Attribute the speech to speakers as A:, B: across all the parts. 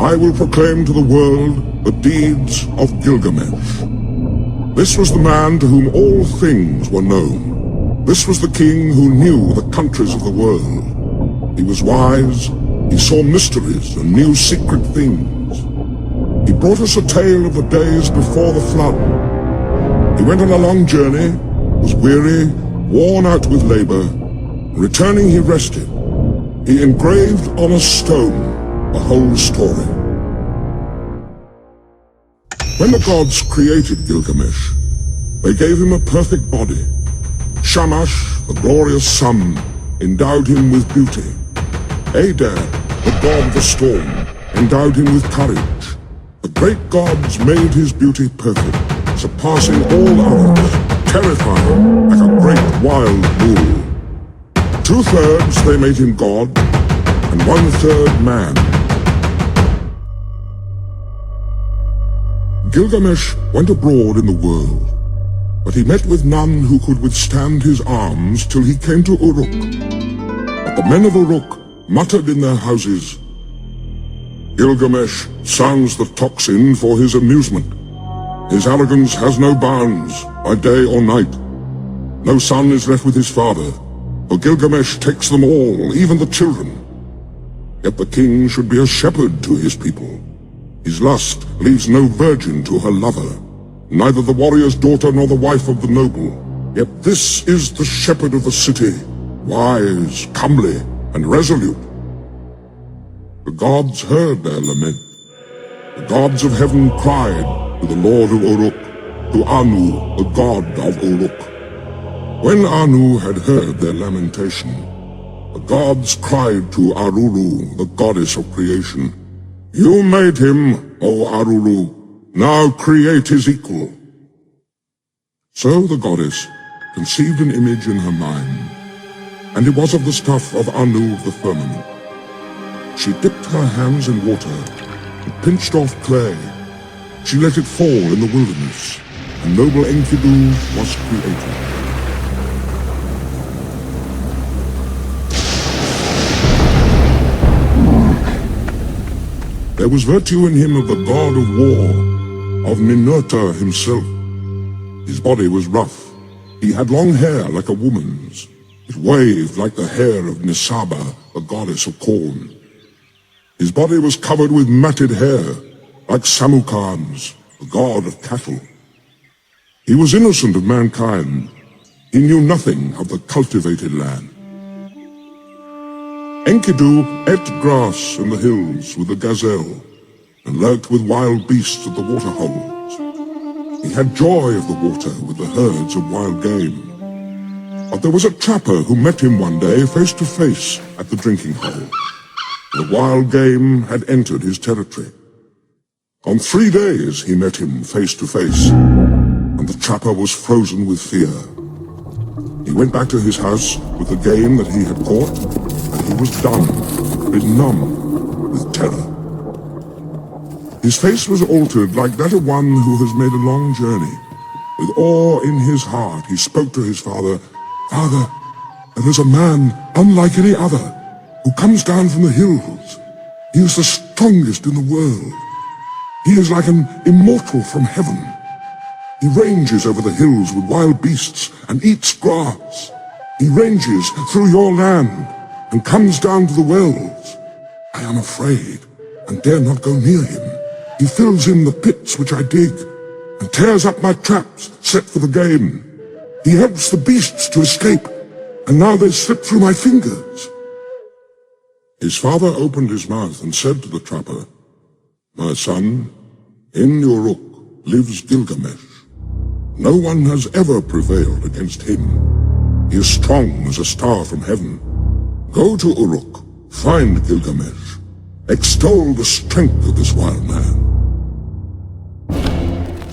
A: I will proclaim to the world the deeds of Gilgamesh. This was the man to whom all things were known. This was the king who knew the countries of the world. He was wise, he saw mysteries and knew secret things. He brought us a tale of the days before the flood. He went on a long journey, was weary, worn out with labor. Returning, he rested. He engraved on a stone the whole story. When the gods created Gilgamesh, they gave him a perfect body. Shamash, the glorious sun, endowed him with beauty. Adar, the god of the storm, endowed him with courage. The great gods made his beauty perfect, surpassing all others, terrifying like a great wild bull. 2/3 they made him god, and 1/3 man. Gilgamesh went abroad in the world, but he met with none who could withstand his arms till he came to Uruk. But the men of Uruk muttered in their houses, "Gilgamesh sounds the tocsin for his amusement. His arrogance has no bounds, by day or night. No son is left with his father, for Gilgamesh takes them all, even the children. Yet the king should be a shepherd to his people. His lust leaves no virgin to her lover, neither the warrior's daughter nor the wife of the noble. Yet this is the shepherd of the city, wise, comely, and resolute." The gods heard their lament. The gods of heaven cried to the Lord of Uruk, to Anu, the god of Uruk. When Anu had heard their lamentation, the gods cried to Aruru, the goddess of creation, "You made him, O Aruru, now create his equal." So the goddess conceived an image in her mind, and it was of the stuff of Anu of the firmament. She dipped her hands in water and pinched off clay. She let it fall in the wilderness, and noble Enkidu was created. There was virtue in him of the god of war, of Ninurta himself. His body was rough. He had long hair like a woman's. It waved like the hair of Nisaba, the goddess of corn. His body was covered with matted hair, like Samukar's, the god of cattle. He was innocent of mankind. He knew nothing of the cultivated land. Enkidu ate grass in the hills with the gazelle, and lurked with wild beasts at the waterholes. He had joy of the water with the herds of wild game. But there was a trapper who met him one day face to face at the drinking hole. The wild game had entered his territory. On 3 days he met him face to face, and the trapper was frozen with fear. He went back to his house with the game that he had caught, and he was numb with terror. His face was altered like that of one who has made a long journey. With awe in his heart, he spoke to his father, "Father, there is a man unlike any other, who comes down from the hills. He is the strongest in the world. He is like an immortal from heaven. He ranges over the hills with wild beasts and eats grass. He ranges through your land and comes down to the wells. I am afraid and dare not go near him. He fills in the pits which I dig and tears up my traps set for the game. He helps the beasts to escape, and now they slip through my fingers." His father opened his mouth and said to the trapper, "My son, in Uruk lives Gilgamesh. No one has ever prevailed against him. He is strong as a star from heaven. Go to Uruk, find Gilgamesh, extol the strength of this wild man."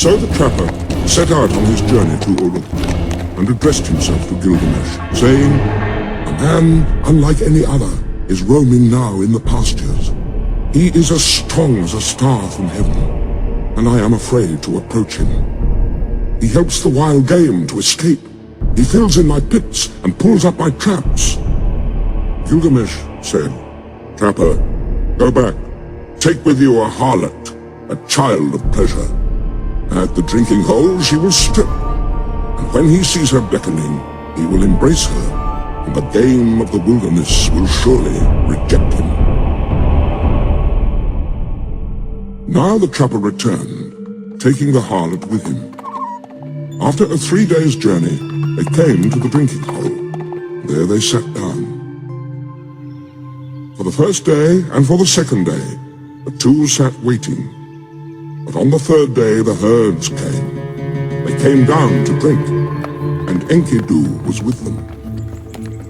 A: So the trapper set out on his journey to Uruk, and addressed himself to Gilgamesh, saying, "A man unlike any other is roaming now in the pastures. He is as strong as a star from heaven, and I am afraid to approach him. He helps the wild game to escape. He fills in my pits and pulls up my traps." Gilgamesh said, "Trapper, go back. take with you a harlot, a child of pleasure. At the drinking hole she will strip, and when he sees her beckoning, he will embrace her, and the game of the wilderness will surely reject him. Now the trapper returned, taking the harlot with him. After a 3 days' journey, they came to the drinking hole. There they sat down. For the first day and for the second day, the two sat waiting. But on the third day the herds came. They came down to drink, and Enkidu was with them.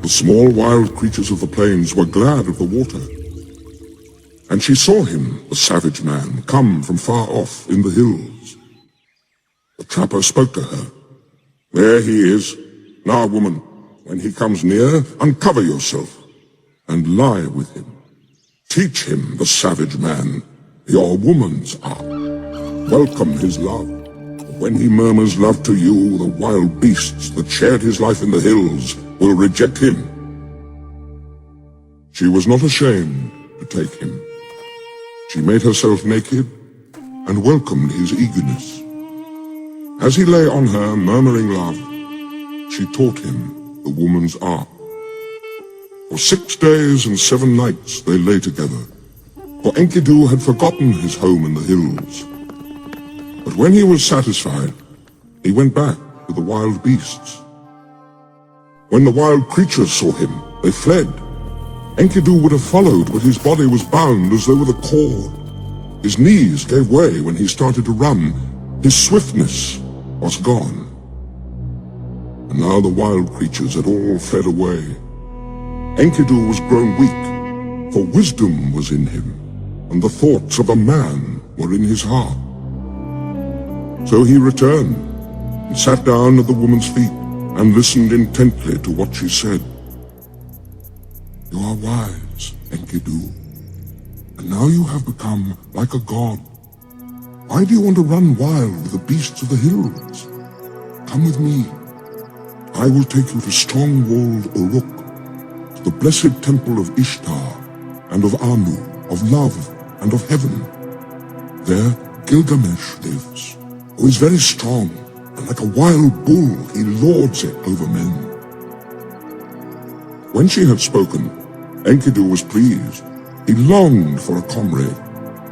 A: The small wild creatures of the plains were glad of the water. And she saw him, the savage man, come from far off in the hills. The trapper spoke to her. There he is. Now, woman, when he comes near, uncover yourself and lie with him. Teach him, the savage man, your woman's art. Welcome his love. When he murmurs love to you, the wild beasts that shared his life in the hills will reject him. She was not ashamed to take him. She made herself naked and welcomed his eagerness. As he lay on her, murmuring love, she taught him the woman's art. For 6 days and 7 nights they lay together, for Enkidu had forgotten his home in the hills. But when he was satisfied, he went back to the wild beasts. When the wild creatures saw him, they fled. Enkidu would have followed, but his body was bound as though with a cord. His knees gave way when he started to run. His swiftness was gone. And now the wild creatures had all fled away. Enkidu was grown weak, for wisdom was in him, and the thoughts of a man were in his heart. So he returned, and sat down at the woman's feet, and listened intently to what she said. You are wise, Enkidu, and now you have become like a god. Why do you want to run wild with the beasts of the hills? Come with me. I will take you to strong-walled Uruk, to the blessed temple of Ishtar, and of Anu, of love, and of heaven. There Gilgamesh lives, who is very strong, and like a wild bull he lords it over men. When she had spoken, Enkidu was pleased. He longed for a comrade,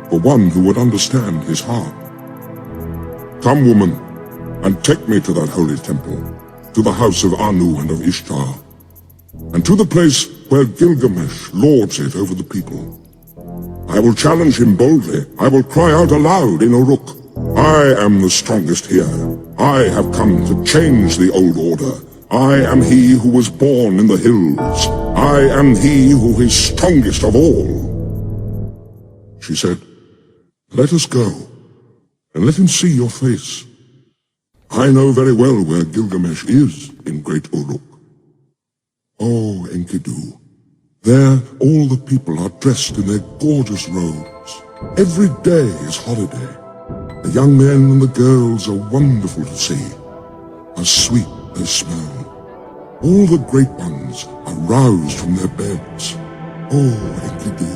A: for one who would understand his heart. Come, woman, and take me to that holy temple, to the house of Anu and of Ishtar, and to the place where Gilgamesh lords it over the people. I will challenge him boldly. I will cry out aloud in Uruk. I am the strongest here. I have come to change the old order. I am he who was born in the hills. I am he who is strongest of all. She said, let us go, and let him see your face. I know very well where Gilgamesh is in Great Uruk. Oh, Enkidu, there all the people are dressed in their gorgeous robes. Every day is holiday. The young men and the girls are wonderful to see. How sweet they smell. All the great ones are roused from their beds. Oh, Enkidu,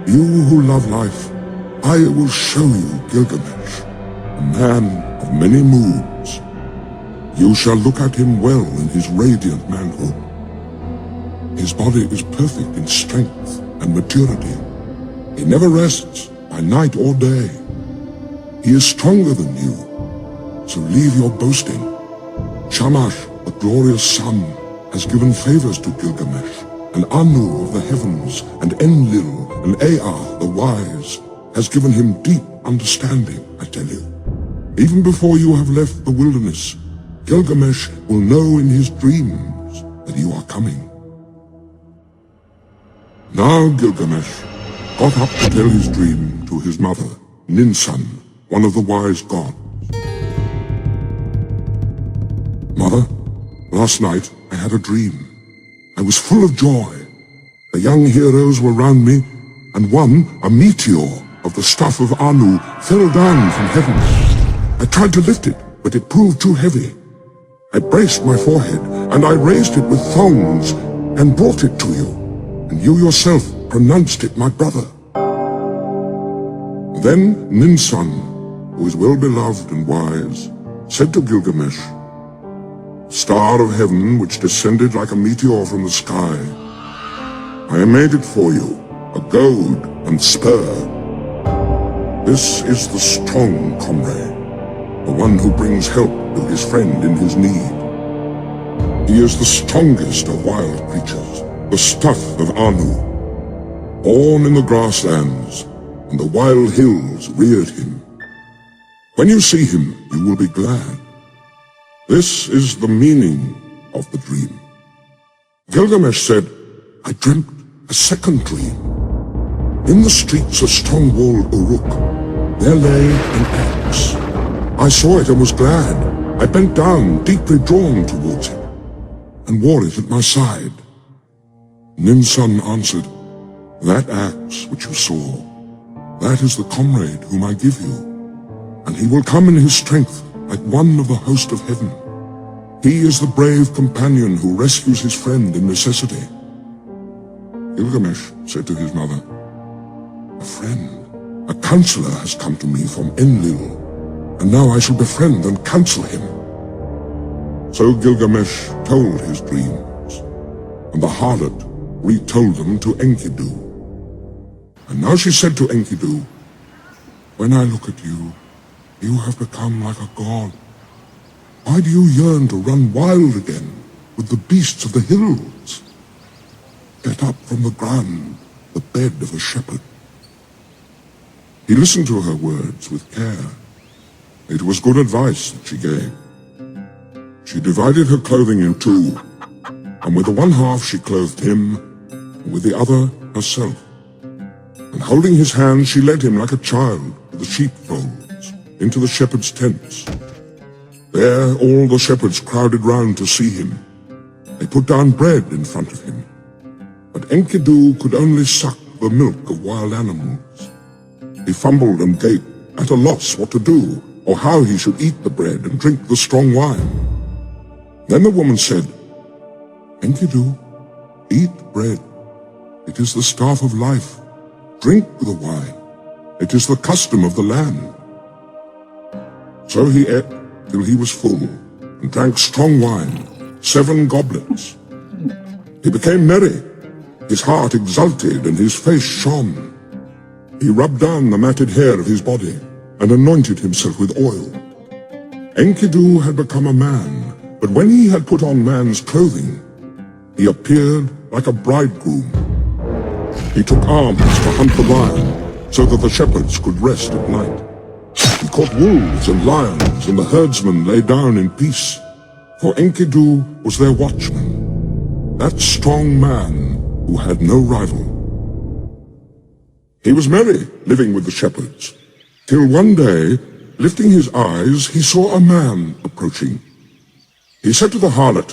A: you who love life, I will show you Gilgamesh, a man of many moods. You shall look at him well in his radiant manhood. His body is perfect in strength and maturity. He never rests by night or day. He is stronger than you, so leave your boasting. Shamash, the glorious sun, has given favors to Gilgamesh, and Anu of the heavens, and Enlil, and Ea the wise, has given him deep understanding, I tell you. Even before you have left the wilderness, Gilgamesh will know in his dreams that you are coming. Now Gilgamesh got up to tell his dream to his mother, Ninsun, one of the wise gods. Mother, last night I had a dream. I was full of joy. The young heroes were round me, and one, a meteor of the stuff of Anu, fell down from heaven. I tried to lift it, but it proved too heavy. I braced my forehead, and I raised it with thongs, and brought it to you, and you yourself pronounced it my brother. Then Ninsun, who is well-beloved and wise, said to Gilgamesh, "Star of heaven, which descended like a meteor from the sky, I have made it for you, a goad and spur. This is the strong comrade, the one who brings help to his friend in his need. He is the strongest of wild creatures, the stuff of Anu. Born in the grasslands, and the wild hills reared him. When you see him, you will be glad. This is the meaning of the dream." Gilgamesh said, "I dreamt a second dream. In the streets of strong-walled Uruk, there lay an axe. I saw it and was glad. I bent down, deeply drawn towards it, and wore it at my side." Ninsun answered, "That axe which you saw, that is the comrade whom I give you, and he will come in his strength like one of the host of heaven. He is the brave companion who rescues his friend in necessity." Gilgamesh said to his mother, "A friend, a counselor has come to me from Enlil, and now I shall befriend and counsel him." So Gilgamesh told his dreams, and the harlot retold them to Enkidu. And now she said to Enkidu, "When I look at you, you have become like a god. Why do you yearn to run wild again with the beasts of the hills? Get up from the ground, the bed of a shepherd." He listened to her words with care. It was good advice that she gave. She divided her clothing in two, and with the one half she clothed him, and with the other herself. And holding his hand, she led him like a child to the sheepfolds, into the shepherds' tents. There all the shepherds crowded round to see him. They put down bread in front of him. But Enkidu could only suck the milk of wild animals. He fumbled and gaped, at a loss what to do, or how he should eat the bread and drink the strong wine. Then the woman said, "Enkidu, eat bread. It is the staff of life. Drink the wine. It is the custom of the land." So he ate till he was full, and drank strong wine, 7 goblets. He became merry. His heart exulted, and his face shone. He rubbed down the matted hair of his body, and anointed himself with oil. Enkidu had become a man, but when he had put on man's clothing, he appeared like a bridegroom. He took arms to hunt the lion, so that the shepherds could rest at night. He caught wolves and lions, and the herdsmen lay down in peace, for Enkidu was their watchman, that strong man who had no rival. He was merry, living with the shepherds, till one day, lifting his eyes, he saw a man approaching. He said to the harlot,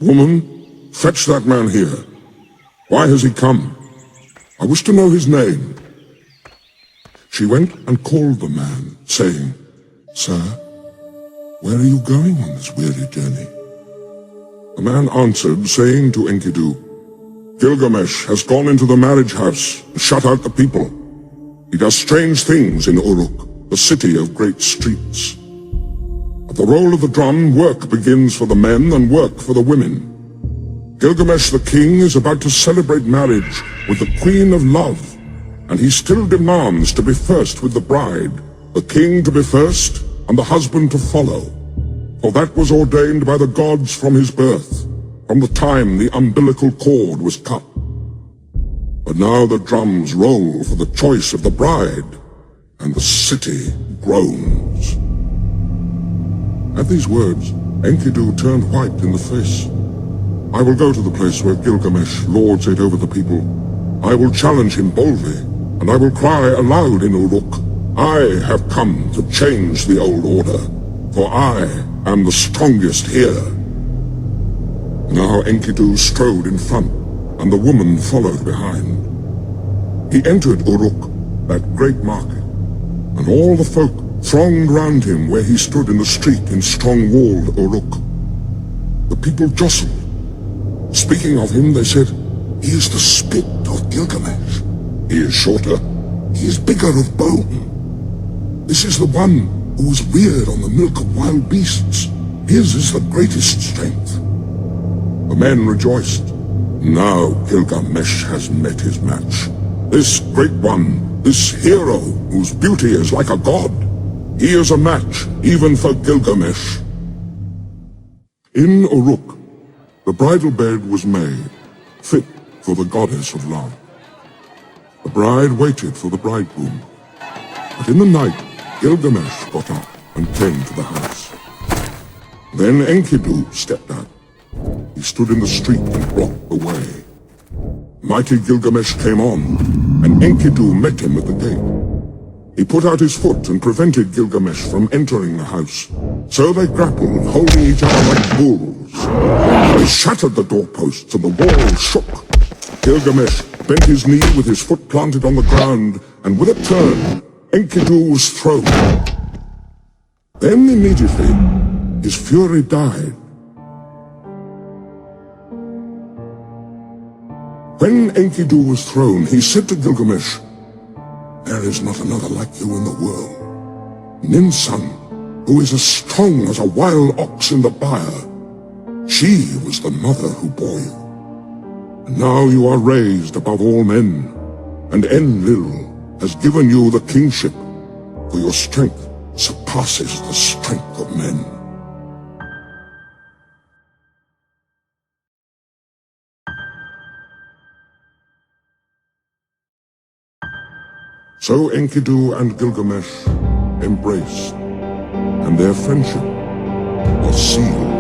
A: "Woman, fetch that man here. Why has he come? I wish to know his name." She went and called the man, saying, "Sir, where are you going on this weary journey?" The man answered, saying to Enkidu, "Gilgamesh has gone into the marriage house and shut out the people. He does strange things in Uruk, the city of great streets. At the roll of the drum, work begins for the men and work for the women. Gilgamesh the king is about to celebrate marriage with the queen of love, and he still demands to be first with the bride, the king to be first, and the husband to follow. For that was ordained by the gods from his birth, from the time the umbilical cord was cut. But now the drums roll for the choice of the bride, and the city groans." At these words, Enkidu turned white in the face. "I will go to the place where Gilgamesh lords it over the people. I will challenge him boldly, and I will cry aloud in Uruk, 'I have come to change the old order, for I am the strongest here.'" Now Enkidu strode in front, and the woman followed behind. He entered Uruk, that great market, and all the folk thronged round him where he stood in the street in strong-walled Uruk. The people jostled. Speaking of him, they said, "He is the spit of Gilgamesh. He is shorter, He is bigger of bone. This is the one who was reared on the milk of wild beasts. His is the greatest strength. The men rejoiced. Now Gilgamesh has met his match. This great one, this hero whose beauty is like a god. He is a match even for Gilgamesh. In Uruk, the bridal bed was made, fit for the goddess of love. The bride waited for the bridegroom. But in the night, Gilgamesh got up and came to the house. Then Enkidu stepped out. He stood in the street and blocked the way. Mighty Gilgamesh came on, and Enkidu met him at the gate. He put out his foot and prevented Gilgamesh from entering the house. So they grappled, holding each other like bulls. They shattered the doorposts and the walls shook. Gilgamesh bent his knee with his foot planted on the ground, and with a turn, Enkidu was thrown. Then immediately, his fury died. When Enkidu was thrown, he said to Gilgamesh, "There is not another like you in the world. Ninsun, who is as strong as a wild ox in the byre. She was the mother who bore you. And now you are raised above all men, and Enlil has given you the kingship, for your strength surpasses the strength of men." So Enkidu and Gilgamesh embraced, and their friendship was sealed.